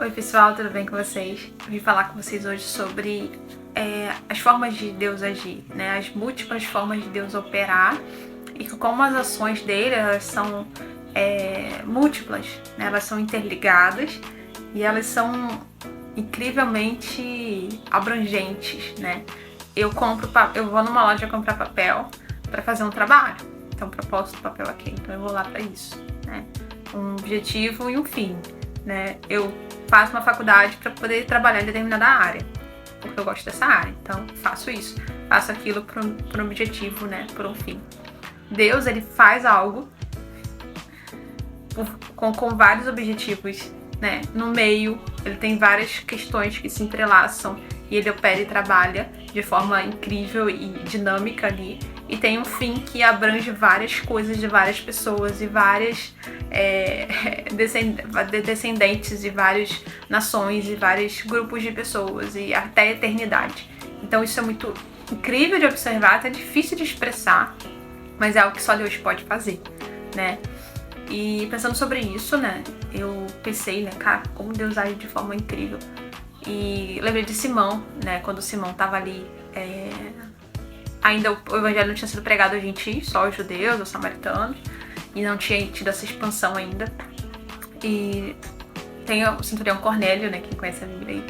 Oi pessoal, tudo bem com vocês? Eu vim falar com vocês hoje sobre as formas de Deus agir, né? As múltiplas formas de Deus operar e como as ações dele elas são múltiplas, né? Elas são interligadas e elas são incrivelmente abrangentes, né? Eu vou numa loja comprar papel para fazer um trabalho, então propósito do papel aqui, então eu vou lá para isso, né? Um objetivo e um fim, né? Eu faço uma faculdade para poder trabalhar em determinada área, porque eu gosto dessa área, então faço isso, faço aquilo por um objetivo, né? Por um fim. Deus, ele faz algo com vários objetivos, né? No meio, ele tem várias questões que se entrelaçam e ele opera e trabalha de forma incrível e dinâmica ali. E tem um fim que abrange várias coisas de várias pessoas e várias descendentes e várias nações e vários grupos de pessoas e até a eternidade. Então isso é muito incrível de observar, até difícil de expressar, mas é algo que só Deus pode fazer, né? E pensando sobre isso, né, eu pensei, né, cara, como Deus age de forma incrível. E lembrei de Simão, né, quando Simão tava ali, ainda o evangelho não tinha sido pregado a gentis, só aos judeus, aos samaritanos, e não tinha tido essa expansão ainda. E tem o centurião Cornélio, né, quem conhece a Bíblia aí.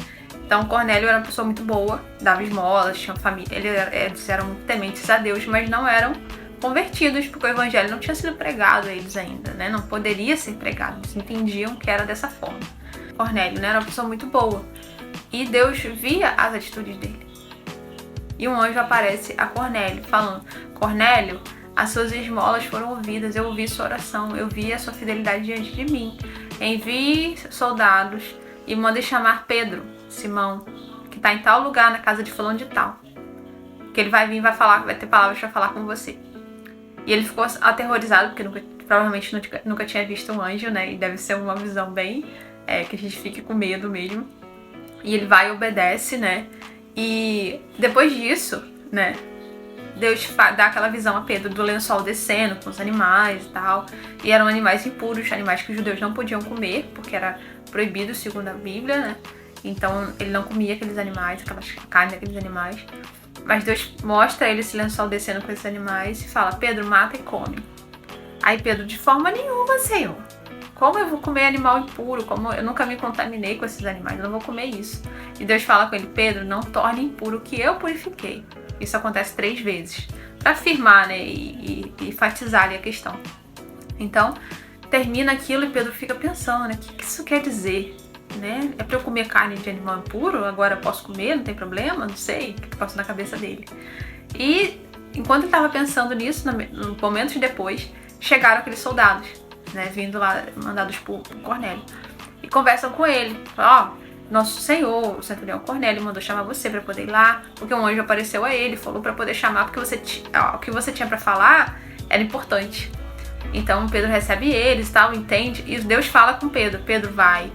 Então Cornélio era uma pessoa muito boa, dava esmolas, tinha família, eles eram muito tementes a Deus, mas não eram convertidos, porque o evangelho não tinha sido pregado a eles ainda, né? Não poderia ser pregado, eles entendiam que era dessa forma. Cornélio, né, era uma pessoa muito boa e Deus via as atitudes dele. E um anjo aparece a Cornélio falando: Cornélio, as suas esmolas foram ouvidas, eu ouvi sua oração, eu vi a sua fidelidade diante de mim. Envie soldados e mande chamar Pedro, Simão, que está em tal lugar na casa de fulano de tal, que ele vai vir e vai ter palavras para falar com você. E ele ficou aterrorizado, porque provavelmente nunca tinha visto um anjo, né? E deve ser uma visão bem que a gente fique com medo mesmo. E ele vai e obedece, né? E depois disso, né, Deus dá aquela visão a Pedro do lençol descendo com os animais e tal. E eram animais impuros, animais que os judeus não podiam comer, porque era proibido segundo a Bíblia, né? Então ele não comia aqueles animais, aquelas carnes daqueles animais. Mas Deus mostra a ele esse lençol descendo com esses animais e fala: Pedro, mata e come. Aí Pedro: de forma nenhuma, Senhor. Como eu vou comer animal impuro? Como eu nunca me contaminei com esses animais, eu não vou comer isso. E Deus fala com ele: Pedro, não torne impuro o que eu purifiquei. Isso acontece 3 vezes, para afirmar, né, e enfatizar ali a questão. Então, termina aquilo e Pedro fica pensando, né, o que isso quer dizer? Né? É para eu comer carne de animal impuro? Agora eu posso comer, não tem problema? Não sei o que passou na cabeça dele. E enquanto ele estava pensando nisso, momentos depois, chegaram aqueles soldados, né, vindo lá, mandados por Cornélio, e conversam com ele. Falam: nosso senhor, o centurião Cornélio, mandou chamar você para poder ir lá, porque um anjo apareceu a ele, falou para poder chamar, porque o que você tinha para falar era importante. Então Pedro recebe eles e tal, entende? E Deus fala com Pedro: Pedro, vai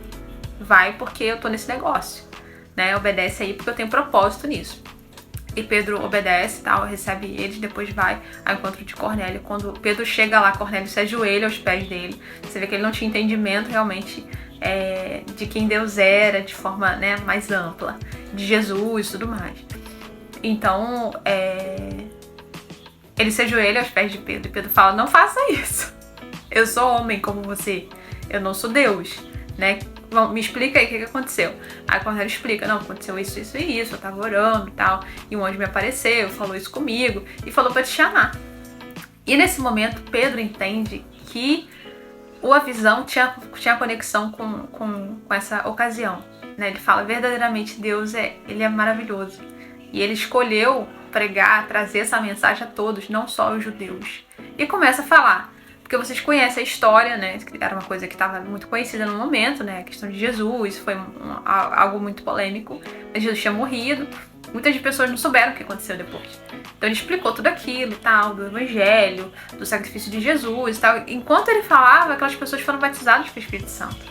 porque eu tô nesse negócio, né? Obedece aí porque eu tenho propósito nisso. E Pedro obedece e tal, recebe eles, depois vai ao encontro de Cornélio. Quando Pedro chega lá, Cornélio se ajoelha aos pés dele. Você vê que ele não tinha entendimento realmente de quem Deus era, de forma, né, mais ampla, de Jesus e tudo mais. Então, ele se ajoelha aos pés de Pedro e Pedro fala: não faça isso, eu sou homem como você, eu não sou Deus, né? Me explica aí o que aconteceu. Aí Cornélio explica: não, aconteceu isso, isso e isso, eu tava orando e tal, e um anjo me apareceu, falou isso comigo e falou pra te chamar. E nesse momento Pedro entende que a visão tinha conexão com essa ocasião, né? Ele fala: verdadeiramente Deus ele é maravilhoso, e ele escolheu pregar, trazer essa mensagem a todos, não só aos judeus. E começa a falar, porque vocês conhecem a história, né? Era uma coisa que estava muito conhecida no momento, né? A questão de Jesus foi algo muito polêmico. Mas Jesus tinha morrido. Muitas pessoas não souberam o que aconteceu depois. Então ele explicou tudo aquilo e tal, do evangelho, do sacrifício de Jesus e tal. Enquanto ele falava, aquelas pessoas foram batizadas com o Espírito Santo.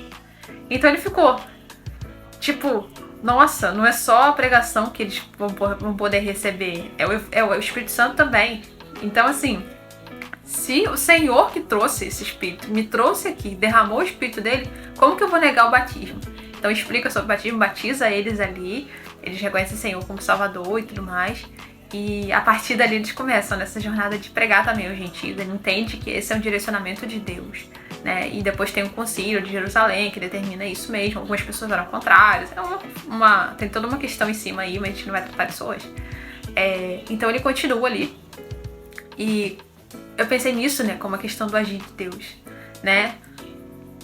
Então ele ficou tipo: nossa, não é só a pregação que eles vão poder receber, é o Espírito Santo também. Então assim, se o Senhor que trouxe esse Espírito me trouxe aqui, derramou o Espírito dele, como que eu vou negar o batismo? Então explica sobre o batismo, batiza eles ali, eles reconhecem o Senhor como Salvador e tudo mais. E a partir dali eles começam nessa jornada de pregar também aos gentios. Ele entende que esse é um direcionamento de Deus, né? E depois tem o concílio de Jerusalém, que determina isso mesmo. Algumas pessoas eram contrárias. Tem toda uma questão em cima aí, mas a gente não vai tratar disso hoje. Então ele continua ali. E eu pensei nisso, né? Como a questão do agir de Deus, né?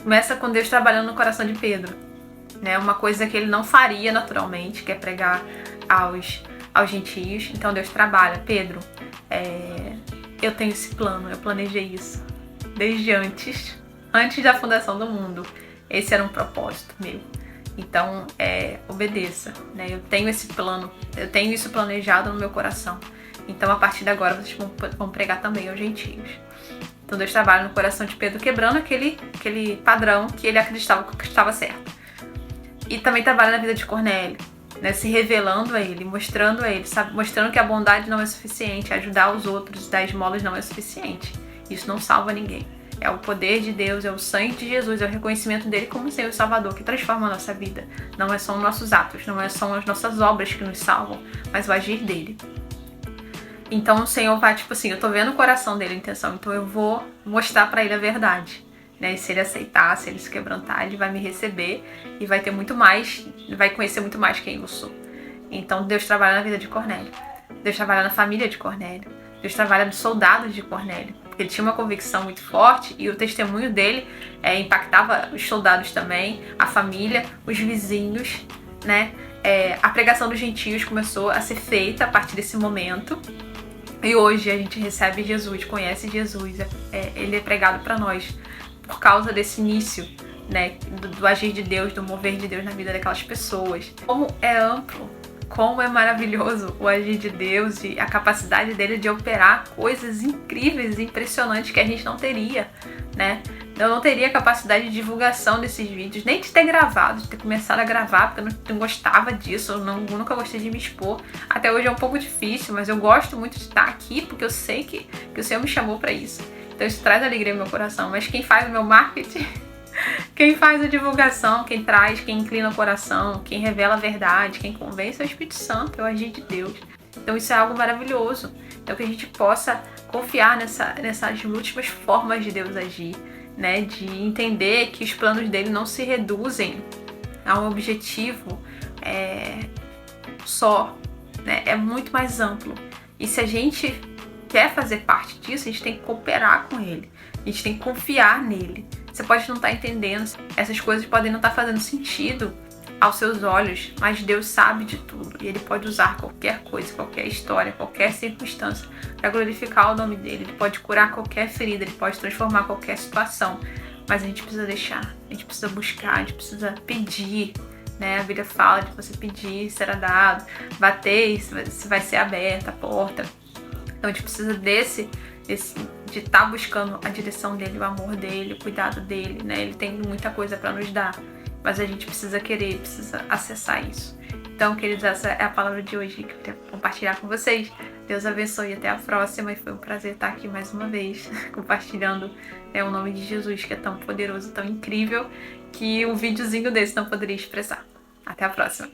Começa com Deus trabalhando no coração de Pedro, né? Uma coisa que ele não faria naturalmente, que é pregar aos gentios. Então Deus trabalha. Pedro, eu tenho esse plano, eu planejei isso desde antes da fundação do mundo. Esse era um propósito meu. Então, obedeça, né? Eu tenho esse plano, eu tenho isso planejado no meu coração. Então, a partir de agora, vocês vão pregar também aos gentios. Então, Deus trabalha no coração de Pedro, quebrando aquele padrão que ele acreditava que estava certo. E também trabalha na vida de Cornélio, né? Se revelando a ele, mostrando a ele, sabe? Mostrando que a bondade não é suficiente, ajudar os outros, dar esmolas não é suficiente. Isso não salva ninguém. É o poder de Deus, é o sangue de Jesus, é o reconhecimento dele como Senhor e Salvador que transforma a nossa vida. Não são os nossos atos, não são as nossas obras que nos salvam, mas o agir dele. Então o Senhor vai, tipo assim, eu tô vendo o coração dele, a intenção, então eu vou mostrar pra ele a verdade, né? E se ele aceitar, se ele se quebrantar, ele vai me receber e vai ter muito mais, vai conhecer muito mais quem eu sou. Então Deus trabalha na vida de Cornélio, Deus trabalha na família de Cornélio, Deus trabalha nos soldados de Cornélio, porque ele tinha uma convicção muito forte e o testemunho dele impactava os soldados também, a família, os vizinhos, né? A pregação dos gentios começou a ser feita a partir desse momento. E hoje a gente recebe Jesus, conhece Jesus, ele é pregado para nós por causa desse início, né, do agir de Deus, do mover de Deus na vida daquelas pessoas. Como é amplo, como é maravilhoso o agir de Deus e a capacidade dele de operar coisas incríveis e impressionantes que a gente não teria, né? Eu não teria capacidade de divulgação desses vídeos, nem de ter gravado, de ter começado a gravar, porque eu não gostava disso, eu nunca gostei de me expor. Até hoje é um pouco difícil, mas eu gosto muito de estar aqui, porque eu sei que o Senhor me chamou para isso. Então isso traz alegria no meu coração, mas quem faz o meu marketing, quem faz a divulgação, quem traz, quem inclina o coração, quem revela a verdade, quem convence é o Espírito Santo, é o agir de Deus. Então isso é algo maravilhoso. Então que a gente possa confiar nessas múltiplas formas de Deus agir, né? De entender que os planos dele não se reduzem a um objetivo só, né? É muito mais amplo. E se a gente quer fazer parte disso, a gente tem que cooperar com ele. A gente tem que confiar nele. Você pode não estar entendendo, essas coisas podem não estar fazendo sentido aos seus olhos, mas Deus sabe de tudo e Ele pode usar qualquer coisa, qualquer história, qualquer circunstância para glorificar o nome dele. Ele pode curar qualquer ferida, Ele pode transformar qualquer situação, mas a gente precisa deixar, a gente precisa buscar, a gente precisa pedir, né? A Bíblia fala de você pedir, será dado, bater, se vai ser aberta a porta. Então a gente precisa de estar buscando a direção dele, o amor dele, o cuidado dele, né? Ele tem muita coisa para nos dar, mas a gente precisa querer, precisa acessar isso. Então, queridos, essa é a palavra de hoje que eu queria compartilhar com vocês. Deus abençoe e até a próxima. E foi um prazer estar aqui mais uma vez, compartilhando o nome de Jesus, que é tão poderoso, tão incrível, que um videozinho desse não poderia expressar. Até a próxima.